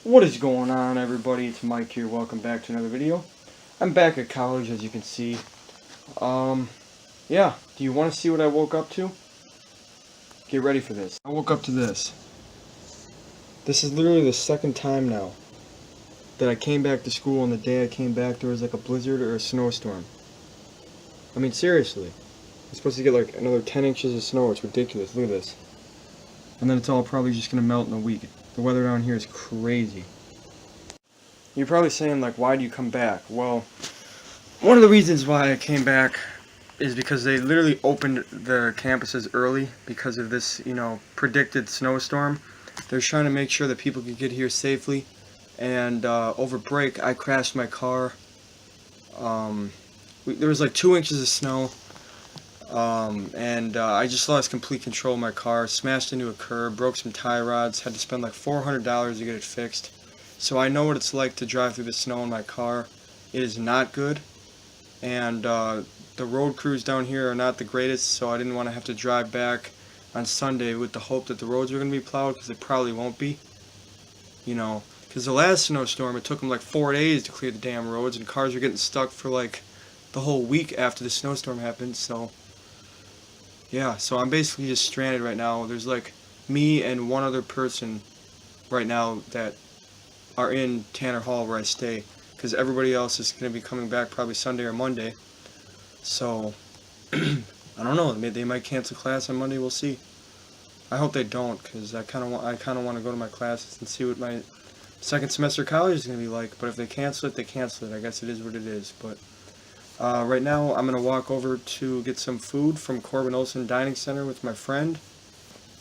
What is going on, everybody? It's Mike here. Welcome back to another video. I'm back at college, as you can see. Yeah. Do you want to see what I woke up to? Get ready for this. I woke up to this. This is literally the second time now that I came back to school, and the day I came back there was like a blizzard or a snowstorm. I mean, seriously. I'm supposed to get like another 10 inches of snow. It's ridiculous. Look at this. And then it's all probably just going to melt in a week. The weather down here is crazy. You're probably saying, like, why do you come back? Well, one of the reasons why I came back is because they literally opened their campuses early because of this, predicted snowstorm. They're trying to make sure that people can get here safely. And over break, I crashed my car. There was like 2 inches of snow. I just lost complete control of my car, smashed into a curb, broke some tie rods, had to spend like $400 to get it fixed. So I know what it's like to drive through the snow in my car. It is not good, and the road crews down here are not the greatest, so I didn't want to have to drive back on Sunday with the hope that the roads were going to be plowed, because they probably won't be. Because the last snowstorm, it took them like 4 days to clear the damn roads, and cars were getting stuck for like the whole week after the snowstorm happened, so... yeah, so I'm basically just stranded right now. There's like me and one other person right now that are in Tanner Hall where I stay, because everybody else is going to be coming back probably Sunday or Monday. So, I don't know, they might cancel class on Monday, we'll see. I hope they don't, because I kind of want to go to my classes and see what my second semester of college is going to be like. But if they cancel it, they cancel it. I guess it is what it is, but... right now, I'm going to walk over to get some food from Corbin Olson Dining Center with my friend.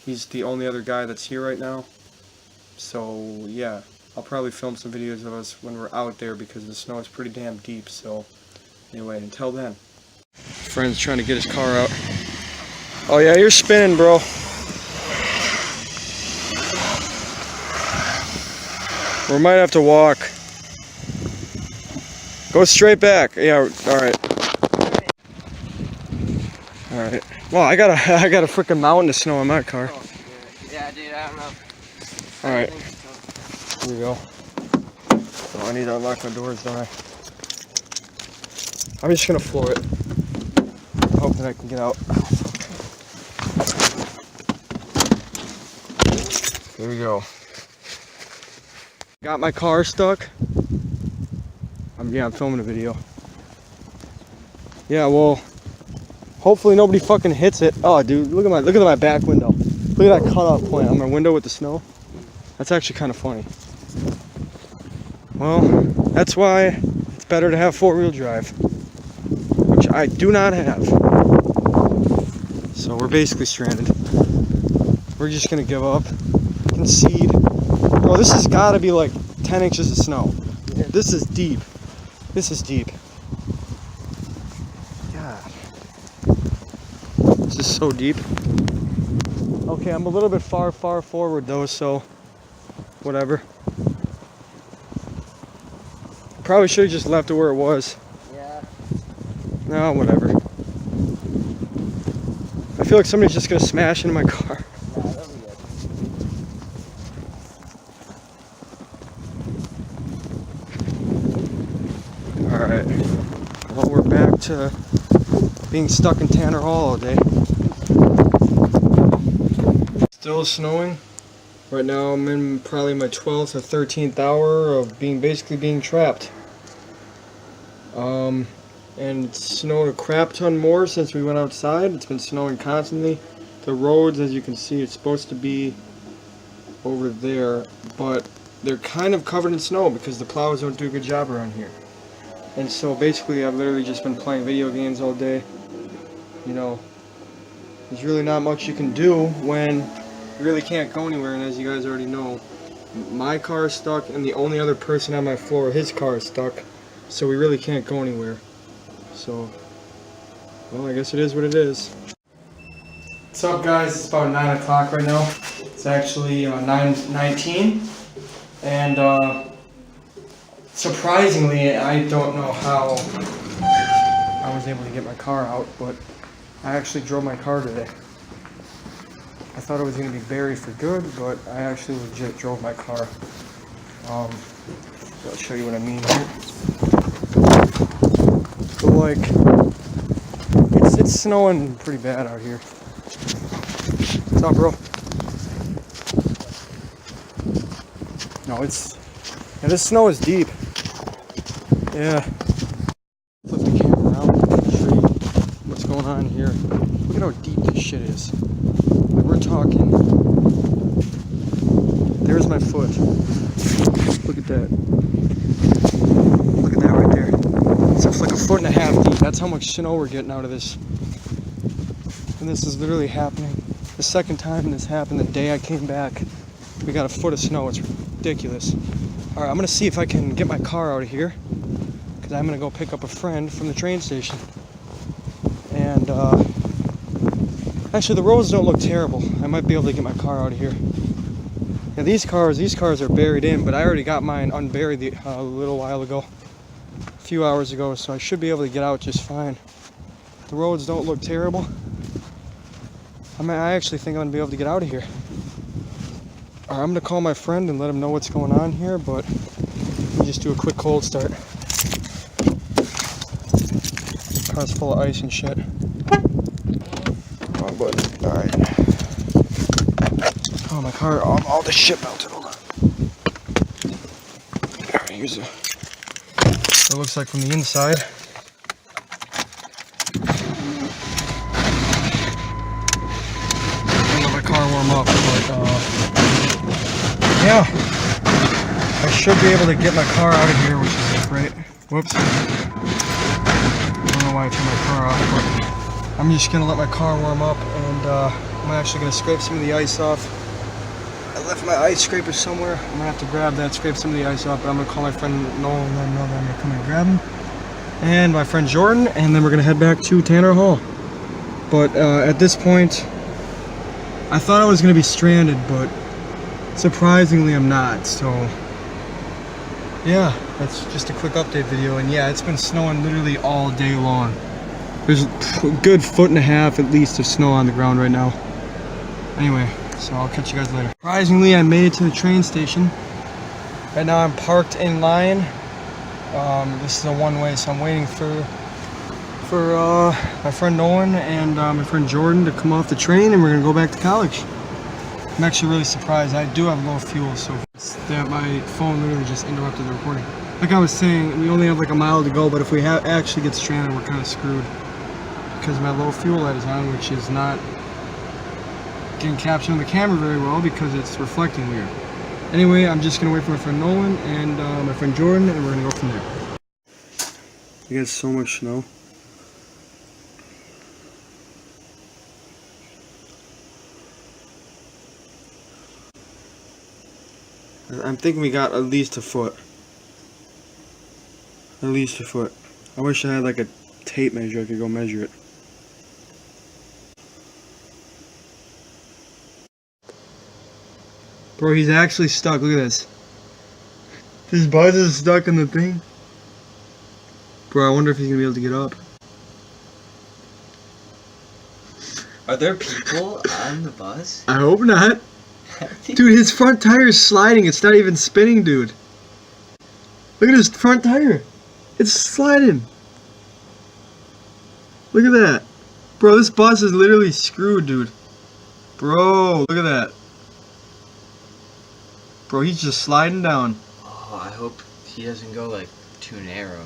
He's the only other guy that's here right now. So, yeah, I'll probably film some videos of us when we're out there because the snow is pretty damn deep. So, anyway, until then. Friend's trying to get his car out. Oh, yeah, you're spinning, bro. We might have to walk. Go straight back. Yeah, alright. Alright. Well, I got a freaking mountain of snow in my car. Oh, yeah, dude, I don't know. Alright. Here we go. Oh, I need to unlock my doors, don't I? I'm just gonna floor it. Hoping I can get out. Here we go. Got my car stuck. I'm filming a video. Yeah, well, hopefully nobody fucking hits it. Oh, dude, look at my back window. Look at that cutoff point on my window with the snow. That's actually kind of funny. Well, that's why it's better to have four-wheel drive, which I do not have. So we're basically stranded. We're just gonna give up, concede. Bro, this has got to be like 10 inches of snow. This is deep. This is deep. God. This is so deep. Okay, I'm a little bit far forward though, so whatever. Probably should have just left it where it was. Yeah. No, whatever. I feel like somebody's just gonna smash into my car. Yeah, that'll be good. Alright. Well, we're back to being stuck in Tanner Hall all day. Still snowing. Right now I'm in probably my 12th or 13th hour of basically being trapped. And it snowed a crap ton more since we went outside. It's been snowing constantly. The roads, as you can see, it's supposed to be over there, but they're kind of covered in snow because the plows don't do a good job around here. And so basically I've literally just been playing video games all day. There's really not much you can do when you really can't go anywhere, and as you guys already know, my car is stuck and the only other person on my floor, his car is stuck, so we really can't go anywhere. So, well, I guess it is what it is. What's up, guys? It's about 9 o'clock right now. It's actually 9:19, and surprisingly, I don't know how I was able to get my car out, but I actually drove my car today. I thought it was going to be buried for good, but I actually legit drove my car. I'll show you what I mean here. So like, it's snowing pretty bad out here. What's up, bro? No, this snow is deep. Yeah. Flip the camera around, show you what's going on here. Look at how deep this shit is. Like, we're talking. There's my foot. Look at that. Look at that right there. It's like a foot and a half deep. That's how much snow we're getting out of this. And this is literally happening. The second time this happened, the day I came back, we got a foot of snow. It's ridiculous. Alright, I'm gonna see if I can get my car out of here, because I'm gonna go pick up a friend from the train station. And actually the roads don't look terrible. I might be able to get my car out of here. Now these cars are buried in, but I already got mine unburied a little while ago, a few hours ago, so I should be able to get out just fine. The roads don't look terrible. I actually think I'm gonna be able to get out of here. Alright, I'm gonna call my friend and let him know what's going on here, but let me just do a quick cold start. Car's full of ice and shit. Wrong button. Alright. Oh, my car, all the shit melted. Hold on. Alright, here's what it looks like from the inside. I'll let my car warm up, but yeah, I should be able to get my car out of here, which is great. Whoops. I don't know why I turned my car off, but I'm just gonna let my car warm up, and I'm actually gonna scrape some of the ice off. I left my ice scraper somewhere. I'm gonna have to grab that, scrape some of the ice off, but I'm gonna call my friend Noel and let him know that I'm gonna come and grab him. And my friend Jordan, and then we're gonna head back to Tanner Hall. But at this point, I thought I was gonna be stranded, but surprisingly I'm not. So yeah, that's just a quick update video. And yeah, it's been snowing literally all day long. There's a good foot and a half at least of snow on the ground right now. Anyway, so I'll catch you guys later. Surprisingly, I made it to the train station. Right now I'm parked in line. This is a one-way, so I'm waiting for my friend Nolan and my friend Jordan to come off the train, and we're gonna go back to college. I'm actually really surprised. I do have low fuel, so that my phone literally just interrupted the recording. Like I was saying, we only have like a mile to go, but if we actually get stranded, we're kind of screwed because my low fuel light is on, which is not getting captured on the camera very well because it's reflecting weird. Anyway, I'm just gonna wait for my friend Nolan and my friend Jordan, and we're gonna go from there. You got so much snow. I'm thinking we got at least a foot. At least a foot. I wish I had like a tape measure I could go measure it. Bro, he's actually stuck. Look at this. His buzz is stuck in the thing. Bro, I wonder if he's gonna be able to get up. Are there people on the bus? I hope not. Dude, his front tire is sliding. It's not even spinning, dude. Look at his front tire. It's sliding. Look at that. Bro, this bus is literally screwed, dude. Bro, look at that. Bro, he's just sliding down. Oh, I hope he doesn't go like too narrow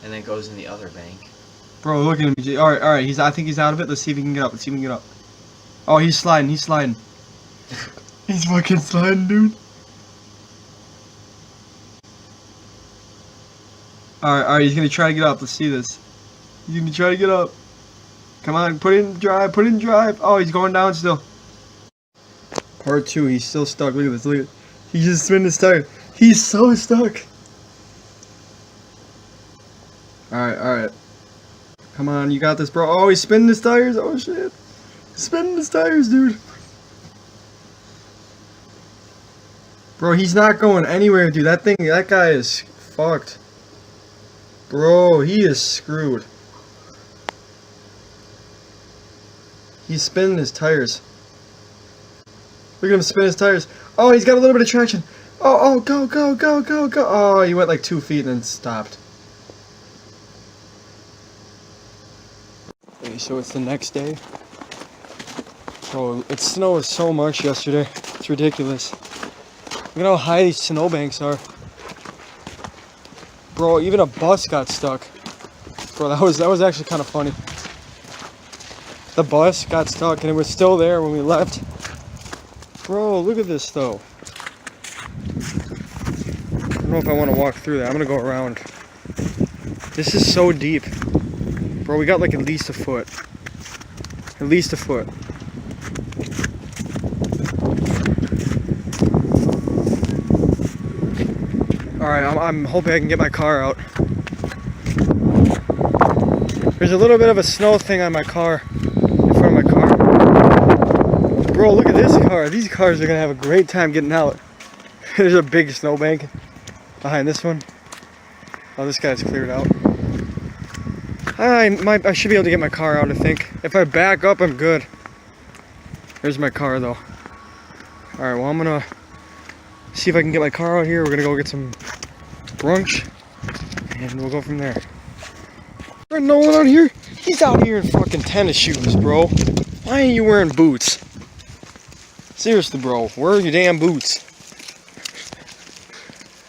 and then goes in the other bank. Bro, look at him. Alright, I think he's out of it. Let's see if he can get up. Let's see if he can get up. Oh, he's sliding. He's sliding. He's fucking sliding, dude. Alright, he's gonna try to get up. Let's see this. He's gonna try to get up. Come on, put it in drive, put it in drive. Oh, he's going down still. Part 2, he's still stuck. Look at this, look at. He just spinning his tire. He's so stuck. Alright. Come on, you got this, bro. Oh, he's spinning his tires. Oh shit. He's spinning his tires, dude. Bro, he's not going anywhere, dude. That guy is fucked. Bro, he is screwed. He's spinning his tires. Look at him spin his tires. Oh, he's got a little bit of traction. Oh, go, go, go, go, go. Oh, he went like 2 feet and then stopped. Okay, so it's the next day. Bro, it snowed so much yesterday. It's ridiculous. Look at how high these snowbanks are. Bro, even a bus got stuck. Bro, that was actually kind of funny. The bus got stuck and it was still there when we left. Bro, look at this though. I don't know if I want to walk through that. I'm gonna go around. This is so deep. Bro, we got like at least a foot. At least a foot. Alright, I'm hoping I can get my car out. There's a little bit of a snow thing on my car. In front of my car. Bro, look at this car. These cars are gonna have a great time getting out. There's a big snowbank behind this one. Oh, this guy's cleared out. I should be able to get my car out, I think. If I back up, I'm good. There's my car, though. Alright, well, I'm gonna see if I can get my car out here. We're gonna go get some brunch, and we'll go from there. There's no one out here? He's out here in fucking tennis shoes, bro. Why ain't you wearing boots? Seriously, bro, where are your damn boots?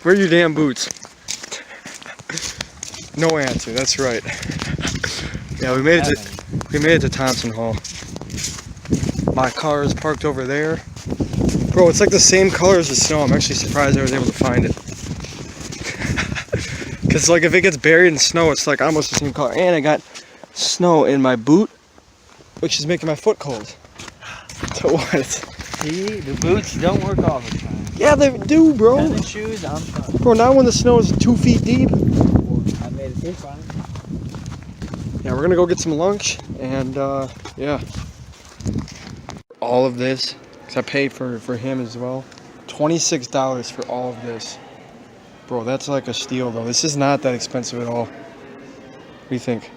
Where are your damn boots? No answer, that's right. Yeah, we made it to Thompson Hall. My car is parked over there. Bro, it's like the same color as the snow. I'm actually surprised I was able to find it. Cause like if it gets buried in snow, it's like almost the same color. And I got snow in my boot, which is making my foot cold. So what? See, the boots don't work all the time. Yeah, they do, bro. Tennis shoes, I'm fine. Bro, not when the snow is 2 feet deep. I made it this fine. Yeah, we're gonna go get some lunch, and yeah. All of this, because I paid for him as well. $26 for all of this. Bro, that's like a steal, though. This is not that expensive at all. What do you think?